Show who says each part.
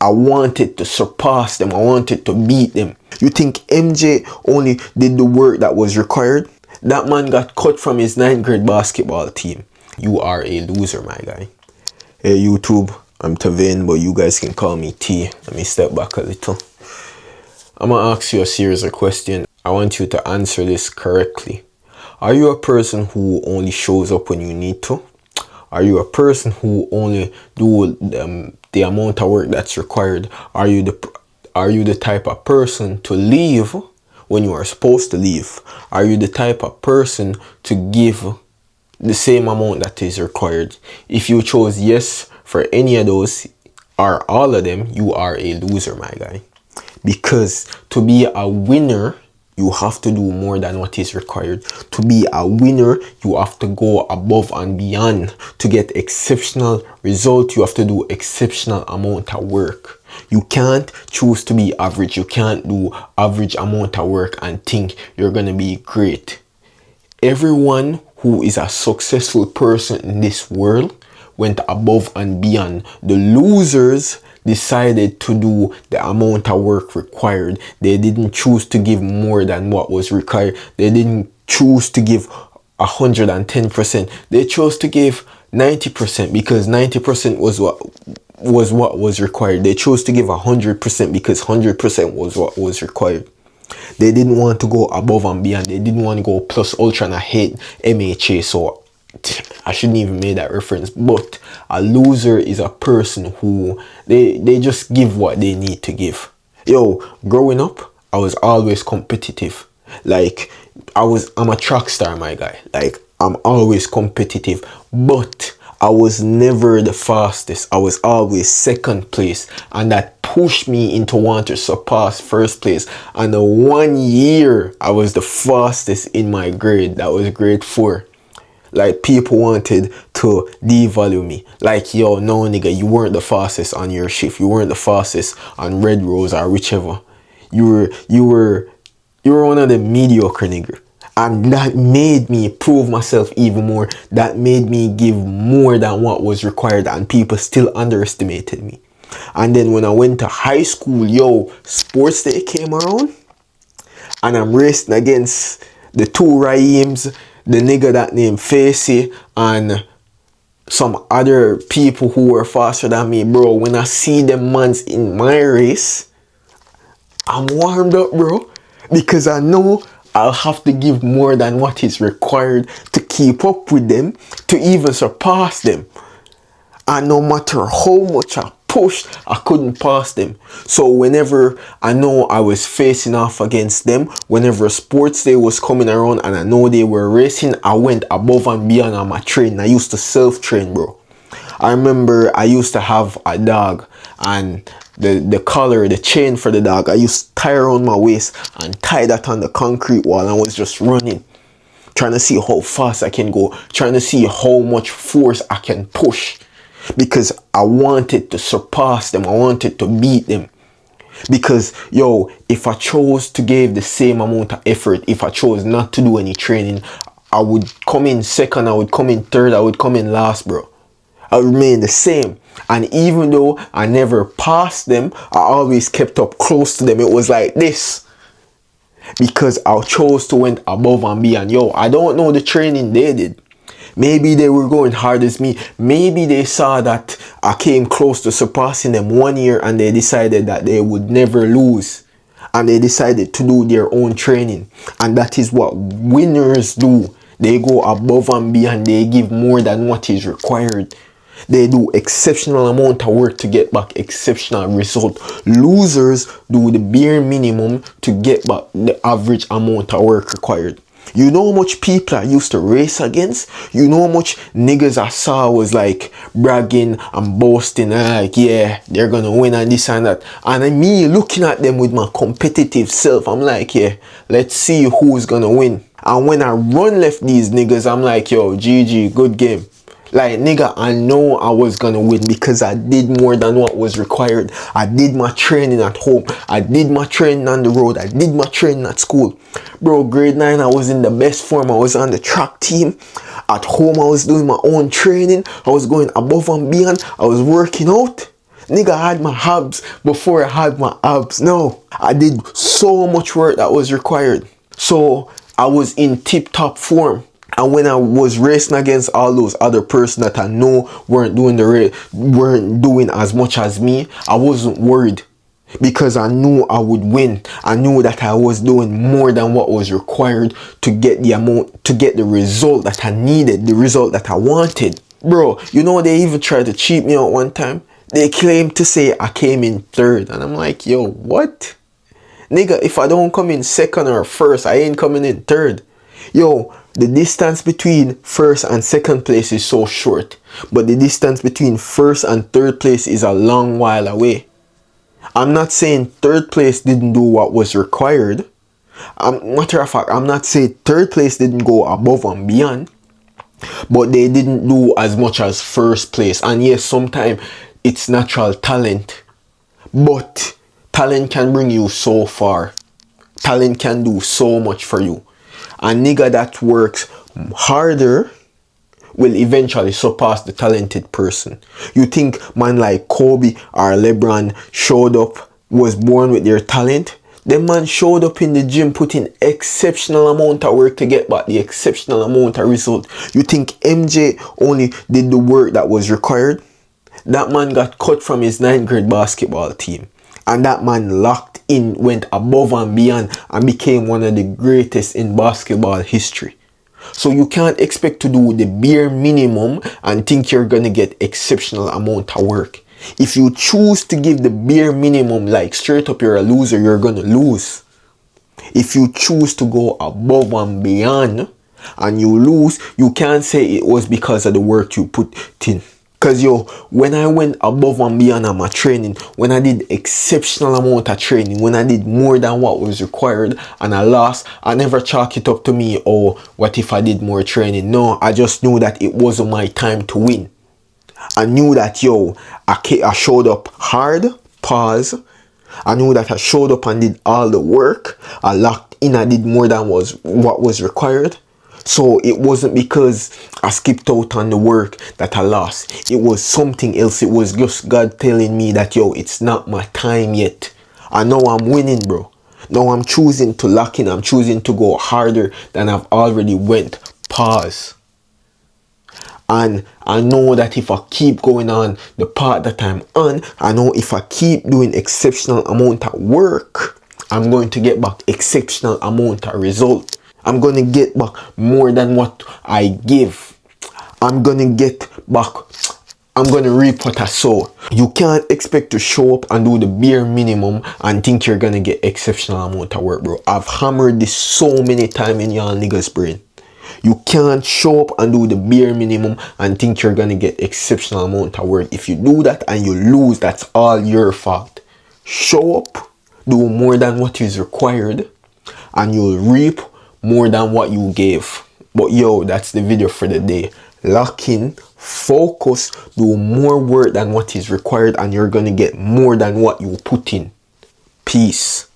Speaker 1: I wanted to surpass them. I wanted to beat them. You think MJ only did the work that was required? That man got cut from his 9th grade basketball team. You are a loser, my guy. Hey YouTube, I'm Tavin, but you guys can call me T. Let me step back a little. I'm gonna ask you a series of questions. I want you to answer this correctly. Are you a person who only shows up when you need to? Are you a person who only do the amount of work that's required? Are you the type of person to leave when you are supposed to leave? Are you the type of person to give the same amount that is required? If you chose yes for any of those or all of them, you are a loser, my guy. Because to be a winner, you have to do more than what is required. To be a winner, you have to go above and beyond. To get exceptional results, you have to do exceptional amount of work. You can't choose to be average. You can't do average amount of work and think you're gonna be great. Everyone who is a successful person in this world went above and beyond. The losers decided to do the amount of work required. They didn't choose to give more than what was required. They didn't choose to give 110%. They chose to give 90% because 90% was what was required. They chose to give 100% because 100% was what was required. They didn't want to go above and beyond. They didn't want to go plus ultra, and I hate MHA, so I shouldn't even make that reference. But a loser is a person who they just give what they need to give. Yo, growing up, I was always competitive. Like I'm a track star, my guy. Like I'm always competitive, but I was never the fastest. I was always second place, and that pushed me into wanting to surpass first place. And the 1 year I was the fastest in my grade, that was grade 4. Like people wanted to devalue me. Like, yo, no nigga, you weren't the fastest on your shift. You weren't the fastest on Red Rose or whichever. You were one of the mediocre nigga. And that made me prove myself even more. That made me give more than what was required, and people still underestimated me. And then when I went to high school, yo, sports day came around, and I'm racing against the 2 Raims, the nigga that named Facey, and some other people who were faster than me, bro. When I see them mans in my race, I'm warmed up, bro, because I know I'll have to give more than what is required to keep up with them, to even surpass them. And no matter how much I pushed, I couldn't pass them. So whenever I know I was facing off against them, whenever sports day was coming around and I know they were racing, I went above and beyond on my training. I used to self-train, bro. I remember I used to have a dog, and the collar, the chain for the dog, I used to tie around my waist and tie that on the concrete wall. I was just running, trying to see how fast I can go, trying to see how much force I can push, because I wanted to surpass them. I wanted to beat them. Because, yo, if I chose to give the same amount of effort, if I chose not to do any training, I would come in second, I would come in third, I would come in last, bro. I would remain the same. And even though I never passed them, I always kept up close to them. It was like this, because I chose to went above and beyond. Yo, I don't know the training they did. Maybe they were going hard as me. Maybe they saw that I came close to surpassing them 1 year, and they decided that they would never lose. And they decided to do their own training. And that is what winners do. They go above and beyond. They give more than what is required. They do exceptional amount of work to get back exceptional result. Losers do the bare minimum to get back the average amount of work required. You know how much people I used to race against? You know how much niggas I saw was like bragging and boasting, like, yeah, they're gonna win and this and that. And me looking at them with my competitive self, I'm like, yeah, let's see who's gonna win. And when I run left these niggas, I'm like, yo, GG, good game. Like, nigga, I know I was gonna win because I did more than what was required. I did my training at home. I did my training on the road. I did my training at school. Bro, grade 9, I was in the best form. I was on the track team. At home, I was doing my own training. I was going above and beyond. I was working out. Nigga, I had my abs before I had my abs. No, I did so much work that was required. So I was in tip-top form. And when I was racing against all those other persons that I know weren't doing as much as me, I wasn't worried because I knew I would win. I knew that I was doing more than what was required to get the result that I needed, the result that I wanted. Bro, you know they even tried to cheat me out one time. They claimed to say I came in third, and I'm like, yo, what? Nigga, if I don't come in second or first, I ain't coming in third. Yo, the distance between first and second place is so short, but the distance between first and third place is a long while away. I'm not saying third place didn't do what was required. Matter of fact, I'm not saying third place didn't go above and beyond, but they didn't do as much as first place. And yes, sometimes it's natural talent, but talent can bring you so far. Talent can do so much for you. A nigga that works harder will eventually surpass the talented person. You think man like Kobe or LeBron showed up, was born with their talent? The man showed up in the gym, put in exceptional amount of work to get back the exceptional amount of result. You think MJ only did the work that was required? That man got cut from his 9th grade basketball team. And that man locked in, went above and beyond, and became one of the greatest in basketball history. So you can't expect to do the bare minimum and think you're gonna get exceptional amount of work. If you choose to give the bare minimum, like straight up you're a loser, you're gonna lose. If you choose to go above and beyond and you lose, you can't say it was because of the work you put in. Cause yo, when I went above and beyond on my training, when I did exceptional amount of training, when I did more than what was required and I lost, I never chalk it up to me, oh, what if I did more training? No, I just knew that it wasn't my time to win. I knew that, yo, I showed up hard, pause. I knew that I showed up and did all the work. I locked in, I did more than what was required. So it wasn't because I skipped out on the work that I lost. It was something else. It was just God telling me that, yo, it's not my time yet. I know I'm winning, bro. Now I'm choosing to lock in. I'm choosing to go harder than I've already went. Pause. And I know that if I keep going on the path that I'm on, I know if I keep doing exceptional amount of work, I'm going to get back exceptional amount of result. I'm going to get back more than what I give. I'm going to get back. I'm going to reap what I sow. You can't expect to show up and do the bare minimum and think you're going to get exceptional amount of work, bro. I've hammered this so many times in y'all niggas' brain. You can't show up and do the bare minimum and think you're going to get exceptional amount of work. If you do that and you lose, that's all your fault. Show up, do more than what is required, and you'll reap more than what you gave. But yo, that's the video for the day. Lock in, focus, do more work than what is required, and you're gonna get more than what you put in. Peace.